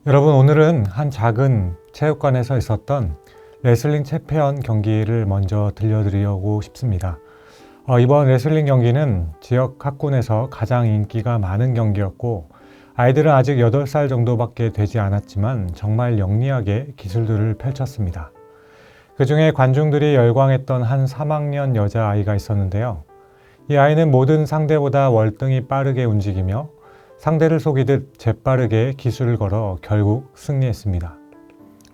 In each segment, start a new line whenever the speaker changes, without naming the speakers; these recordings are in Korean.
여러분, 오늘은 한 작은 체육관에서 있었던 레슬링 챔피언 경기를 먼저 들려드리려고 싶습니다. 이번 레슬링 경기는 지역 학군에서 가장 인기가 많은 경기였고, 아이들은 아직 8살 정도밖에 되지 않았지만 정말 영리하게 기술들을 펼쳤습니다. 그 중에 관중들이 열광했던 한 3학년 여자아이가 있었는데요. 이 아이는 모든 상대보다 월등히 빠르게 움직이며 상대를 속이듯 재빠르게 기술을 걸어 결국 승리했습니다.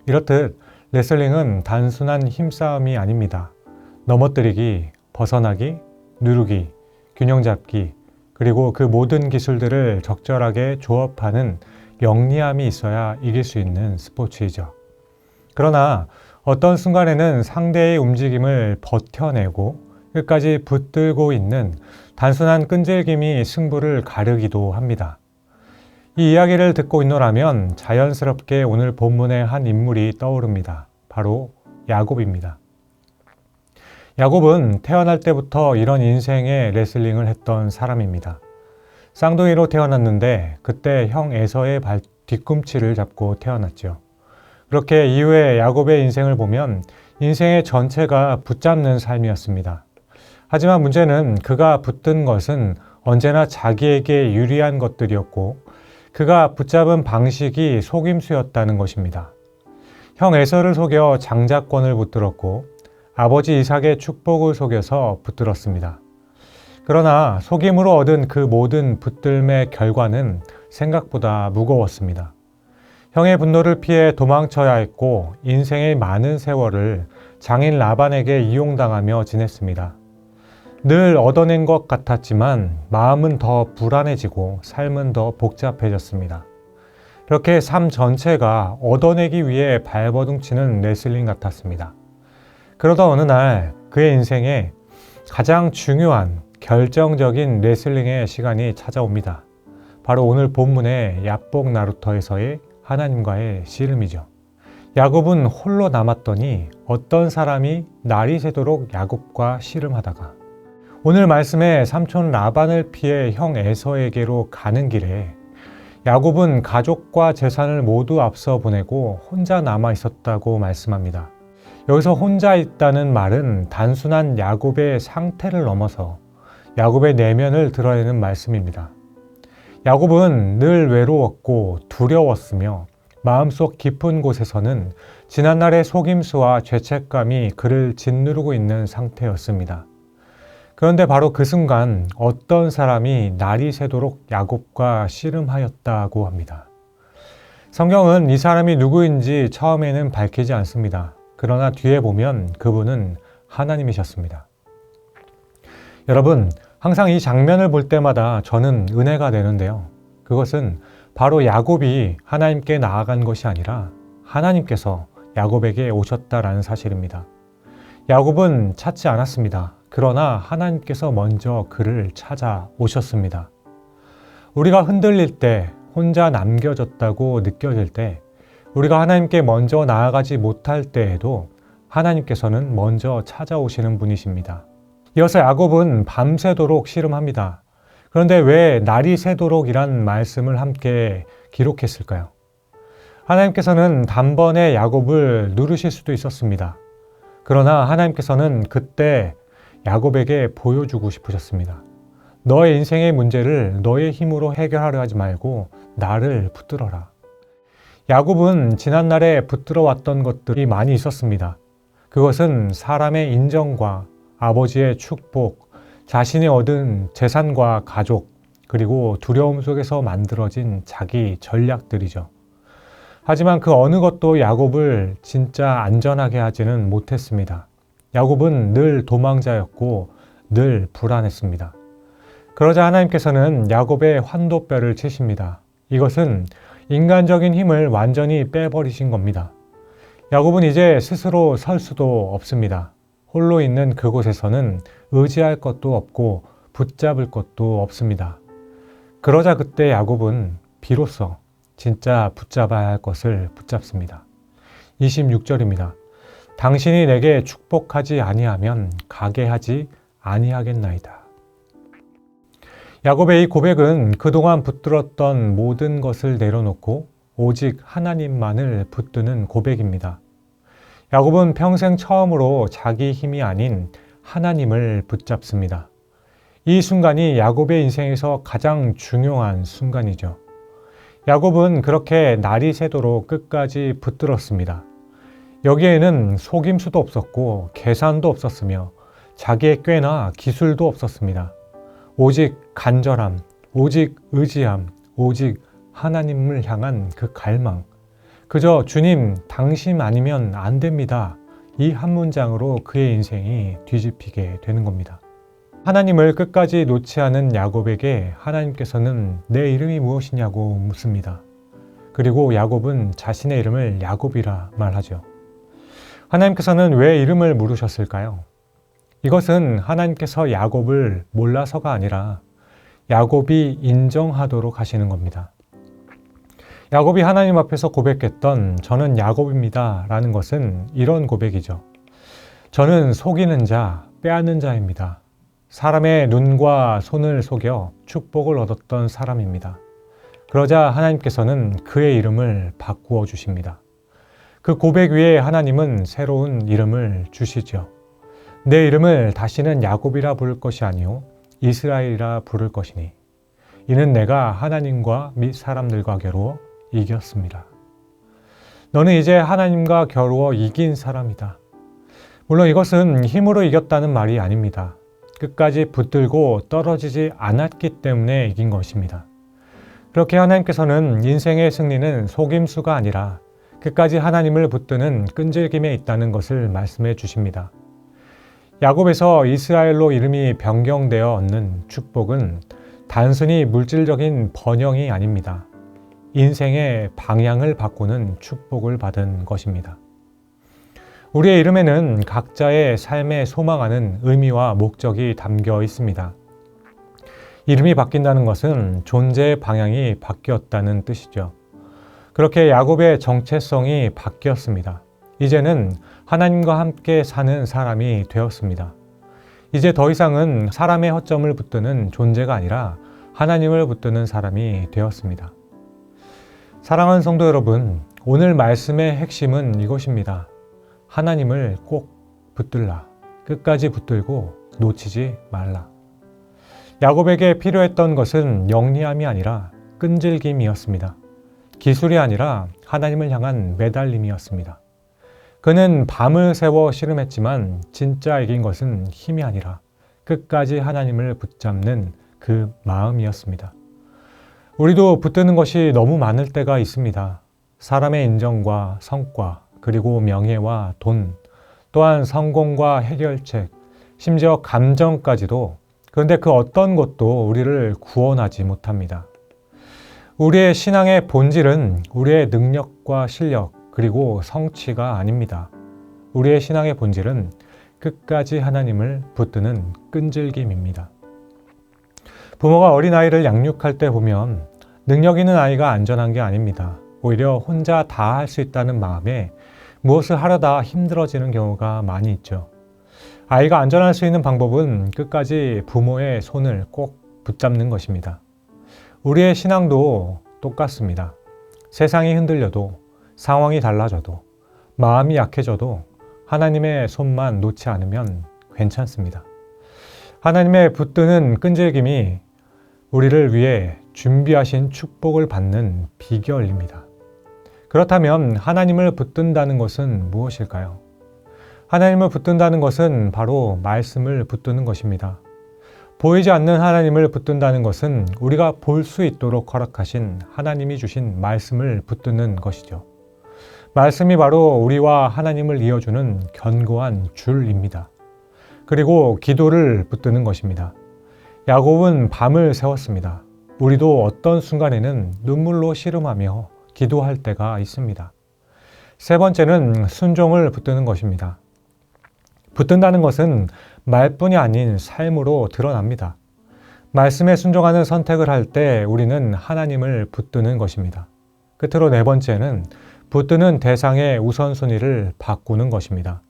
이렇듯 레슬링은 단순한 힘싸움이 아닙니다. 넘어뜨리기, 벗어나기, 누르기, 균형 잡기, 그리고 그 모든 기술들을 적절하게 조합하는 영리함이 있어야 이길 수 있는 스포츠이죠. 그러나 어떤 순간에는 상대의 움직임을 버텨내고 끝까지 붙들고 있는 단순한 끈질김이 승부를 가르기도 합니다. 이 이야기를 듣고 있노라면 자연스럽게 오늘 본문의 한 인물이 떠오릅니다. 바로 야곱입니다. 야곱은 태어날 때부터 이런 인생의 레슬링을 했던 사람입니다. 쌍둥이로 태어났는데 그때 형 에서의 뒤꿈치를 잡고 태어났죠. 그렇게 이후에 야곱의 인생을 보면 인생의 전체가 붙잡는 삶이었습니다. 하지만 문제는 그가 붙든 것은 언제나 자기에게 유리한 것들이었고 그가 붙잡은 방식이 속임수였다는 것입니다. 형 에서를 속여 장자권을 붙들었고 아버지 이삭의 축복을 속여서 붙들었습니다. 그러나 속임으로 얻은 그 모든 붙들매의 결과는 생각보다 무거웠습니다. 형의 분노를 피해 도망쳐야 했고 인생의 많은 세월을 장인 라반에게 이용당하며 지냈습니다. 늘 얻어낸 것 같았지만 마음은 더 불안해지고 삶은 더 복잡해졌습니다. 그렇게 삶 전체가 얻어내기 위해 발버둥치는 레슬링 같았습니다. 그러다 어느 날 그의 인생에 가장 중요한 결정적인 레슬링의 시간이 찾아옵니다. 바로 오늘 본문의 야복 나루터에서의 하나님과의 씨름이죠. 야곱은 홀로 남았더니 어떤 사람이 날이 새도록 야곱과 씨름하다가 오늘 말씀에 삼촌 라반을 피해 형 에서에게로 가는 길에 야곱은 가족과 재산을 모두 앞서 보내고 혼자 남아 있었다고 말씀합니다. 여기서 혼자 있다는 말은 단순한 야곱의 상태를 넘어서 야곱의 내면을 드러내는 말씀입니다. 야곱은 늘 외로웠고 두려웠으며 마음속 깊은 곳에서는 지난날의 속임수와 죄책감이 그를 짓누르고 있는 상태였습니다. 그런데 바로 그 순간 어떤 사람이 날이 새도록 야곱과 씨름하였다고 합니다. 성경은 이 사람이 누구인지 처음에는 밝히지 않습니다. 그러나 뒤에 보면 그분은 하나님이셨습니다. 여러분, 항상 이 장면을 볼 때마다 저는 은혜가 되는데요. 그것은 바로 야곱이 하나님께 나아간 것이 아니라 하나님께서 야곱에게 오셨다라는 사실입니다. 야곱은 찾지 않았습니다. 그러나 하나님께서 먼저 그를 찾아오셨습니다. 우리가 흔들릴 때, 혼자 남겨졌다고 느껴질 때, 우리가 하나님께 먼저 나아가지 못할 때에도 하나님께서는 먼저 찾아오시는 분이십니다. 이어서 야곱은 밤새도록 씨름합니다. 그런데 왜 날이 새도록이란 말씀을 함께 기록했을까요? 하나님께서는 단번에 야곱을 누르실 수도 있었습니다. 그러나 하나님께서는 그때 야곱에게 보여주고 싶으셨습니다. 너의 인생의 문제를 너의 힘으로 해결하려 하지 말고 나를 붙들어라. 야곱은 지난날에 붙들어 왔던 것들이 많이 있었습니다. 그것은 사람의 인정과 아버지의 축복, 자신이 얻은 재산과 가족, 그리고 두려움 속에서 만들어진 자기 전략들이죠. 하지만 그 어느 것도 야곱을 진짜 안전하게 하지는 못했습니다. 야곱은 늘 도망자였고 늘 불안했습니다. 그러자 하나님께서는 야곱의 환도뼈를 치십니다. 이것은 인간적인 힘을 완전히 빼버리신 겁니다. 야곱은 이제 스스로 설 수도 없습니다. 홀로 있는 그곳에서는 의지할 것도 없고 붙잡을 것도 없습니다. 그러자 그때 야곱은 비로소 진짜 붙잡아야 할 것을 붙잡습니다. 26절입니다. 당신이 내게 축복하지 아니하면 가게 하지 아니하겠나이다. 야곱의 이 고백은 그동안 붙들었던 모든 것을 내려놓고 오직 하나님만을 붙드는 고백입니다. 야곱은 평생 처음으로 자기 힘이 아닌 하나님을 붙잡습니다. 이 순간이 야곱의 인생에서 가장 중요한 순간이죠. 야곱은 그렇게 날이 새도록 끝까지 붙들었습니다. 여기에는 속임수도 없었고 계산도 없었으며 자기의 꾀나 기술도 없었습니다. 오직 간절함, 오직 의지함, 오직 하나님을 향한 그 갈망, 그저 주님, 당신 아니면 안 됩니다. 이 한 문장으로 그의 인생이 뒤집히게 되는 겁니다. 하나님을 끝까지 놓지 않은 야곱에게 하나님께서는 내 이름이 무엇이냐고 묻습니다. 그리고 야곱은 자신의 이름을 야곱이라 말하죠. 하나님께서는 왜 이름을 물으셨을까요? 이것은 하나님께서 야곱을 몰라서가 아니라 야곱이 인정하도록 하시는 겁니다. 야곱이 하나님 앞에서 고백했던 저는 야곱입니다 라는 것은 이런 고백이죠. 저는 속이는 자, 빼앗는 자입니다. 사람의 눈과 손을 속여 축복을 얻었던 사람입니다. 그러자 하나님께서는 그의 이름을 바꾸어 주십니다. 그 고백 위에 하나님은 새로운 이름을 주시죠. 내 이름을 다시는 야곱이라 부를 것이 아니요 이스라엘이라 부를 것이니 이는 내가 하나님과 및 사람들과 겨루어 이겼습니다. 너는 이제 하나님과 겨루어 이긴 사람이다. 물론 이것은 힘으로 이겼다는 말이 아닙니다. 끝까지 붙들고 떨어지지 않았기 때문에 이긴 것입니다. 그렇게 하나님께서는 인생의 승리는 속임수가 아니라 끝까지 하나님을 붙드는 끈질김에 있다는 것을 말씀해 주십니다. 야곱에서 이스라엘로 이름이 변경되어 얻는 축복은 단순히 물질적인 번영이 아닙니다. 인생의 방향을 바꾸는 축복을 받은 것입니다. 우리의 이름에는 각자의 삶에 소망하는 의미와 목적이 담겨 있습니다. 이름이 바뀐다는 것은 존재의 방향이 바뀌었다는 뜻이죠. 그렇게 야곱의 정체성이 바뀌었습니다. 이제는 하나님과 함께 사는 사람이 되었습니다. 이제 더 이상은 사람의 허점을 붙드는 존재가 아니라 하나님을 붙드는 사람이 되었습니다. 사랑하는 성도 여러분, 오늘 말씀의 핵심은 이것입니다. 하나님을 꼭 붙들라. 끝까지 붙들고 놓치지 말라. 야곱에게 필요했던 것은 영리함이 아니라 끈질김이었습니다. 기술이 아니라 하나님을 향한 매달림이었습니다. 그는 밤을 새워 씨름했지만 진짜 이긴 것은 힘이 아니라 끝까지 하나님을 붙잡는 그 마음이었습니다. 우리도 붙드는 것이 너무 많을 때가 있습니다. 사람의 인정과 성과, 그리고 명예와 돈, 또한 성공과 해결책, 심지어 감정까지도. 그런데 그 어떤 것도 우리를 구원하지 못합니다. 우리의 신앙의 본질은 우리의 능력과 실력, 그리고 성취가 아닙니다. 우리의 신앙의 본질은 끝까지 하나님을 붙드는 끈질김입니다. 부모가 어린아이를 양육할 때 보면 능력 있는 아이가 안전한 게 아닙니다. 오히려 혼자 다 할 수 있다는 마음에 무엇을 하려다 힘들어지는 경우가 많이 있죠. 아이가 안전할 수 있는 방법은 끝까지 부모의 손을 꼭 붙잡는 것입니다. 우리의 신앙도 똑같습니다. 세상이 흔들려도, 상황이 달라져도, 마음이 약해져도 하나님의 손만 놓지 않으면 괜찮습니다. 하나님의 붙드는 끈질김이 우리를 위해 준비하신 축복을 받는 비결입니다. 그렇다면 하나님을 붙든다는 것은 무엇일까요? 하나님을 붙든다는 것은 바로 말씀을 붙드는 것입니다. 보이지 않는 하나님을 붙든다는 것은 우리가 볼 수 있도록 허락하신 하나님이 주신 말씀을 붙드는 것이죠. 말씀이 바로 우리와 하나님을 이어주는 견고한 줄입니다. 그리고 기도를 붙드는 것입니다. 야곱은 밤을 새웠습니다. 우리도 어떤 순간에는 눈물로 씨름하며 기도할 때가 있습니다. 세 번째는 순종을 붙드는 것입니다. 붙든다는 것은 말뿐이 아닌 삶으로 드러납니다. 말씀에 순종하는 선택을 할 때 우리는 하나님을 붙드는 것입니다. 끝으로 네 번째는 붙드는 대상의 우선순위를 바꾸는 것입니다.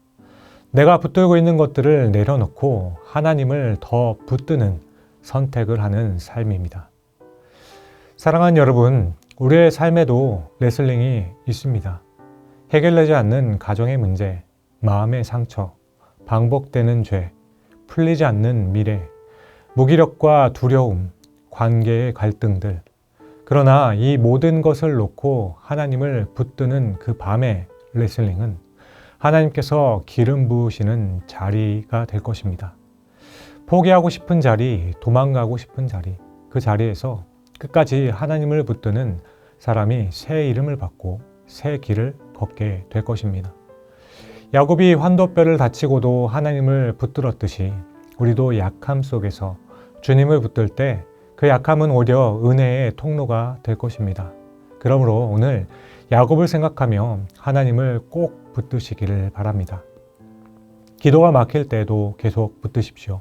내가 붙들고 있는 것들을 내려놓고 하나님을 더 붙드는 선택을 하는 삶입니다. 사랑하는 여러분, 우리의 삶에도 레슬링이 있습니다. 해결되지 않는 가정의 문제, 마음의 상처, 반복되는 죄, 풀리지 않는 미래, 무기력과 두려움, 관계의 갈등들. 그러나 이 모든 것을 놓고 하나님을 붙드는 그 밤의 레슬링은 하나님께서 기름 부으시는 자리가 될 것입니다. 포기하고 싶은 자리, 도망가고 싶은 자리, 그 자리에서 끝까지 하나님을 붙드는 사람이 새 이름을 받고 새 길을 걷게 될 것입니다. 야곱이 환도뼈를 다치고도 하나님을 붙들었듯이 우리도 약함 속에서 주님을 붙들 때 그 약함은 오히려 은혜의 통로가 될 것입니다. 그러므로 오늘 야곱을 생각하며 하나님을 꼭 붙드시기를 바랍니다. 기도가 막힐 때에도 계속 붙드십시오.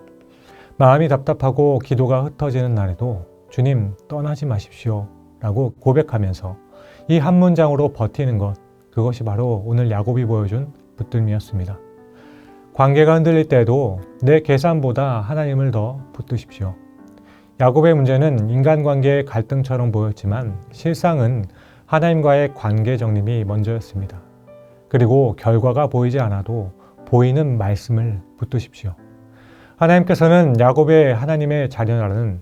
마음이 답답하고 기도가 흩어지는 날에도 주님 떠나지 마십시오 라고 고백하면서 이 한 문장으로 버티는 것, 그것이 바로 오늘 야곱이 보여준 붙들미였습니다. 관계가 흔들릴 때에도 내 계산보다 하나님을 더 붙드십시오. 야곱의 문제는 인간관계의 갈등처럼 보였지만 실상은 하나님과의 관계 정립이 먼저였습니다. 그리고 결과가 보이지 않아도 보이는 말씀을 붙드십시오. 하나님께서는 야곱의 하나님의 자녀라는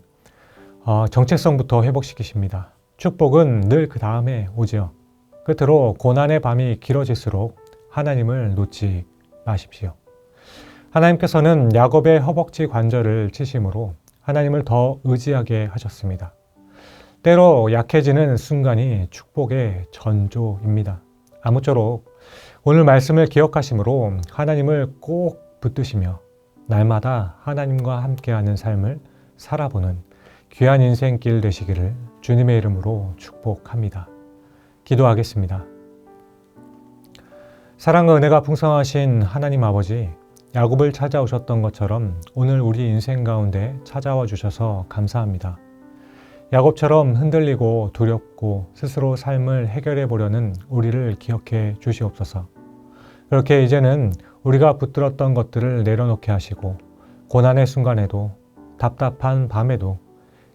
정체성부터 회복시키십니다. 축복은 늘 그 다음에 오지요. 끝으로 고난의 밤이 길어질수록 하나님을 놓지 마십시오. 하나님께서는 야곱의 허벅지 관절을 치심으로 하나님을 더 의지하게 하셨습니다. 때로 약해지는 순간이 축복의 전조입니다. 아무쪼록 오늘 말씀을 기억하심으로 하나님을 꼭 붙드시며 날마다 하나님과 함께하는 삶을 살아보는 귀한 인생길 되시기를 주님의 이름으로 축복합니다. 기도하겠습니다. 사랑과 은혜가 풍성하신 하나님 아버지, 야곱을 찾아오셨던 것처럼 오늘 우리 인생 가운데 찾아와 주셔서 감사합니다. 야곱처럼 흔들리고 두렵고 스스로 삶을 해결해 보려는 우리를 기억해 주시옵소서. 그렇게 이제는 우리가 붙들었던 것들을 내려놓게 하시고 고난의 순간에도 답답한 밤에도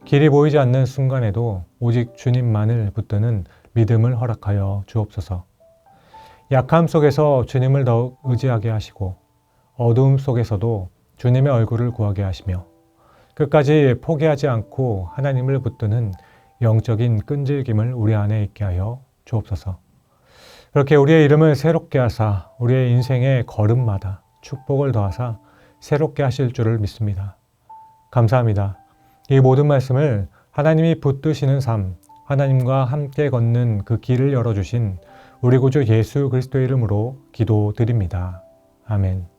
길이 보이지 않는 순간에도 오직 주님만을 붙드는 믿음을 허락하여 주옵소서. 약함 속에서 주님을 더욱 의지하게 하시고 어두움 속에서도 주님의 얼굴을 구하게 하시며 끝까지 포기하지 않고 하나님을 붙드는 영적인 끈질김을 우리 안에 있게 하여 주옵소서. 그렇게 우리의 이름을 새롭게 하사 우리의 인생의 걸음마다 축복을 더하사 새롭게 하실 줄을 믿습니다. 감사합니다. 이 모든 말씀을 하나님이 붙드시는 삶, 하나님과 함께 걷는 그 길을 열어주신 우리 구주 예수 그리스도의 이름으로 기도드립니다. 아멘.